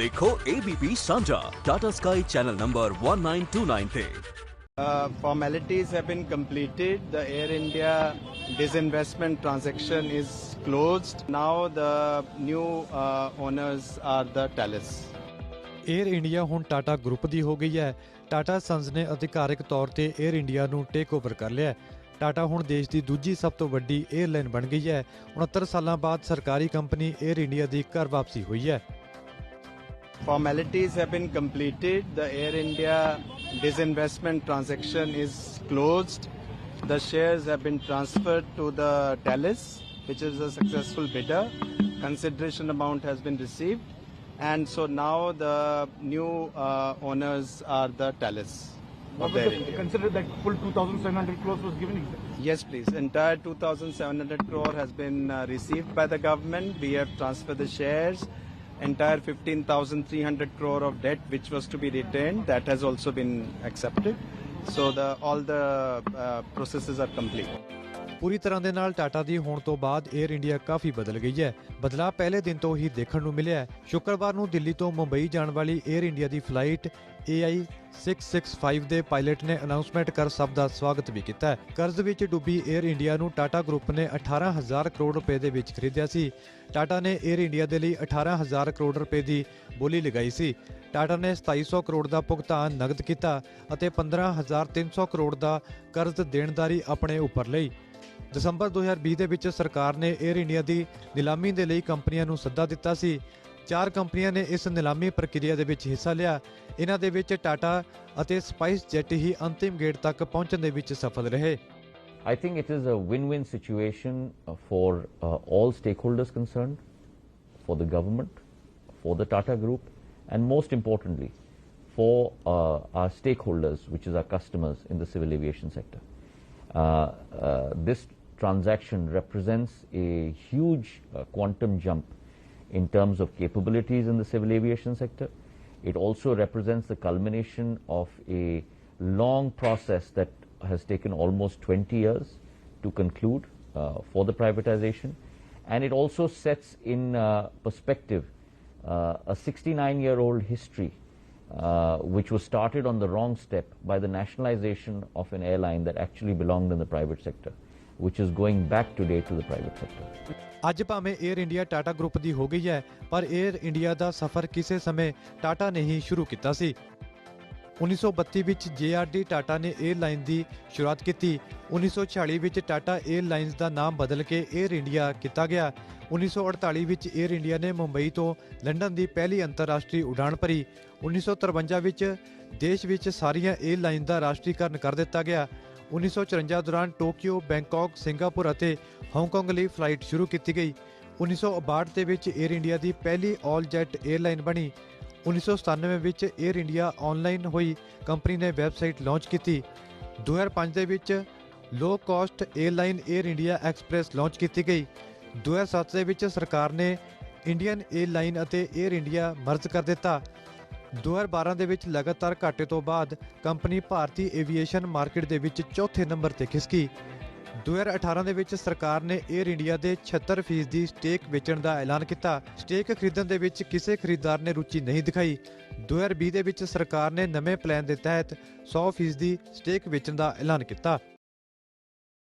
देखो ABP सांझा Tata sky channel number 1929 पे। Formalities have been completed. The Air India disinvestment transaction is closed. Now the new owners are the Thales. Air India ਹੁਣ Tata group ਦੀ ਹੋ ਗਈ ਹੈ। ਟਾਟਾ ਸੰਸ ਨੇ ਅਧਿਕਾਰਿਕ ਤੌਰ ਤੇ 에ਅਰ ਇੰਡੀਆ ਨੂੰ ਟੇਕ ਓਵਰ ਕਰ ਲਿਆ ਹੈ। ਟਾਟਾ ਹੁਣ ਦੇਸ਼ ਦੀ ਦੂਜੀ ਸਭ ਤੋਂ ਵੱਡੀ 에ਅਰਲਾਈਨ ਬਣ ਗਈ ਹੈ। 69 ਸਾਲਾਂ ਬਾਅਦ ਸਰਕਾਰੀ ਕੰਪਨੀ 에ਅਰ ਇੰਡੀਆ ਦੀ ਘਰ ਵਾਪਸੀ ਹੋਈ ਹੈ। Formalities have been completed. The Air India disinvestment transaction is closed. The shares have been transferred to the Thales, which is a successful bidder. Consideration amount has been received. And so now the new owners are the Thales. Consider that full 2,700 crores was given. Yes, please. Entire 2,700 crore has been received by the government. We have transferred the shares. Entire 15,300 crore of debt which was to be retained, that has also been accepted. So all the processes are complete. ਪੂਰੀ ਤਰ੍ਹਾਂ ਦੇ ਨਾਲ ਟਾਟਾ ਦੀ ਹੋਣ ਤੋਂ ਬਾਅਦ air India ਕਾਫੀ ਬਦਲ ਗਈ ਹੈ। ਬਦਲਾਅ ਪਹਿਲੇ ਦਿਨ ਤੋਂ ਹੀ ਦੇਖਣ ਨੂੰ ਮਿਲਿਆ। ਸ਼ੁੱਕਰਵਾਰ ਨੂੰ ਦਿੱਲੀ ਤੋਂ ਮੁੰਬਈ ਜਾਣ ਵਾਲੀ 에ਅਰ ਇੰਡੀਆ ਦੀ ਫਲਾਈਟ AI 665 ਦੇ ਪਾਇਲਟ ਨੇ ਅਨਾਉਂਸਮੈਂਟ ਕਰ ਸਭ ਦਾ ਸਵਾਗਤ ਵੀ ਕੀਤਾ ਹੈ। ਕਰਜ਼ ਵਿੱਚ ਡੁੱਬੀ 에ਅਰ ਇੰਡੀਆ ਨੂੰ ਟਾਟਾ ਗਰੁੱਪ ਨੇ 18,000 ਕਰੋੜ ਰੁਪਏ ਦੇ ਵਿੱਚ ਖਰੀਦਿਆ ਸੀ। ਟਾਟਾ ਨੇ 에ਅਰ ਇੰਡੀਆ ਦੇ ਲਈ 18,000 ਕਰੋੜ ਰੁਪਏ ਦੀ ਬੋਲੀ ਲਗਾਈ ਸੀ। ਟਾਟਾ ਨੇ 2700 ਕਰੋੜ ਦਾ ਭੁਗਤਾਨ ਨਗਦ ਕੀਤਾ ਅਤੇ 15,300 ਕਰੋੜ ਦਾ ਕਰਜ਼ ਦੇਣਦਾਰੀ ਆਪਣੇ ਉੱਪਰ ਲਈ। ਦਸੰਬਰ 2020 ਦੇ ਵਿੱਚ ਸਰਕਾਰ ਨੇ 에ਅਰ ਇੰਡੀਆ ਦੀ ਨਿਲਾਮੀ ਦੇ ਲਈ ਕੰਪਨੀਆਂ ਨੂੰ ਸੱਦਾ ਦਿੱਤਾ ਸੀ। 4 ਕੰਪਨੀਆਂ ਨੇ ਇਸ ਨਿਲਾਮੀ ਪ੍ਰਕਿਰਿਆ ਦੇ ਵਿੱਚ ਹਿੱਸਾ ਲਿਆ। ਇਹਨਾਂ ਦੇ ਵਿੱਚ ਟਾਟਾ ਅਤੇ ਸਪਾਈਸ ਜੈਟ ਹੀ ਅੰਤਿਮ ਗੇੜ ਤੱਕ ਪਹੁੰਚਣ ਦੇ ਵਿੱਚ ਸਫਲ ਰਹੇ। I think it is a win-win situation for all stakeholders concerned, for the government, for the Tata Group, and most importantly, for our stakeholders, which is our customers in the civil aviation sector. This transaction represents a huge quantum jump in terms of capabilities in the civil aviation sector. It also represents the culmination of a long process that has taken almost 20 years to conclude for the privatization, and it also sets in perspective a 69-year-old history which was started on the wrong step by the nationalization of an airline that actually belonged in the private sector, which is going back today to the private sector. ਅੱਜ ਭਾਵੇਂ air India Tata group ਦੀ ਹੋ ਗਈ ਹੈ, ਪਰ air India ਦਾ ਸਫ਼ਰ ਕਿਸੇ ਸਮੇਂ ਟਾਟਾ ਨੇ ਹੀ ਸ਼ੁਰੂ ਕੀਤਾ ਸੀ। 1932 ਵਿੱਚ JRD ਟਾਟਾ ਨੇ 에ਅਰਲਾਈਨ ਦੀ ਸ਼ੁਰੂਆਤ ਕੀਤੀ। 1946 ਵਿੱਚ ਟਾਟਾ 에ਅਰਲਾਈਨਸ ਦਾ ਨਾਮ ਬਦਲ ਕੇ 에ਅਰ ਇੰਡੀਆ ਕੀਤਾ ਗਿਆ। 1948 ਵਿੱਚ 에ਅਰ ਇੰਡੀਆ ਨੇ ਮੁੰਬਈ ਤੋਂ ਲੰਡਨ ਦੀ ਪਹਿਲੀ ਅੰਤਰਰਾਸ਼ਟਰੀ ਉਡਾਣ ਭਰੀ। 1953 ਵਿੱਚ ਦੇਸ਼ ਵਿੱਚ ਸਾਰੀਆਂ 에ਅਰਲਾਈਨ ਦਾ ਰਾਸ਼ਟਰੀਕਰਨ ਕਰ ਦਿੱਤਾ ਗਿਆ। 1954 ਦੌਰਾਨ ਟੋਕੀਓ, ਬੈਂਕਾਕ, ਸਿੰਗਾਪੁਰ ਅਤੇ ਹਾਂਗਕਾਂਗ ਲਈ ਫਲਾਈਟ ਸ਼ੁਰੂ ਕੀਤੀ ਗਈ। 1962 ਦੇ ਵਿੱਚ 에ਅਰ ਇੰਡੀਆ ਦੀ ਪਹਿਲੀ ਆਲ ਜੈਟ 에ਅਰਲਾਈਨ ਬਣੀ। 1997 ਵਿੱਚ 에ਅਰ ਇੰਡੀਆ ਆਨਲਾਈਨ ਹੋਈ ਕੰਪਨੀ ਨੇ ਵੈਬਸਾਈਟ ਲਾਂਚ ਕੀਤੀ। 2005 ਦੇ ਵਿੱਚ low cost airline Air India Express launch ਕੀਤੀ ਗਈ। 2007 ਦੇ ਵਿੱਚ ਸਰਕਾਰ ਨੇ ਇੰਡੀਅਨ 에ਅਰਲਾਈਨ ਅਤੇ 에ਅਰ ਇੰਡੀਆ ਮਰਜ ਕਰ ਦਿੱਤਾ। 2012 ਦੇ ਵਿੱਚ ਲਗਾਤਾਰ ਘਾਟੇ ਤੋਂ ਬਾਅਦ ਕੰਪਨੀ ਭਾਰਤੀ ਏਵੀਏਸ਼ਨ ਮਾਰਕੀਟ ਦੇ ਵਿੱਚ ਚੌਥੇ ਨੰਬਰ ਤੇ ਖਿਸਕੀ। 2018 ਦੇ ਵਿੱਚ ਸਰਕਾਰ ਨੇ 에ਅਰ ਇੰਡੀਆ ਦੇ 76% ਦੀ ਸਟੇਕ ਵੇਚਣ ਦਾ ਐਲਾਨ ਕੀਤਾ। ਸਟੇਕ ਖਰੀਦਣ ਦੇ ਵਿੱਚ ਕਿਸੇ ਖਰੀਦਦਾਰ ਨੇ ਰੁਚੀ ਨਹੀਂ ਦਿਖਾਈ। 2020 ਦੇ ਵਿੱਚ ਸਰਕਾਰ ਨੇ ਨਵੇਂ ਪਲਾਨ ਦੇ ਤਹਿਤ 100% ਦੀ ਸਟੇਕ ਵੇਚਣ ਦਾ ਐਲਾਨ ਕੀਤਾ।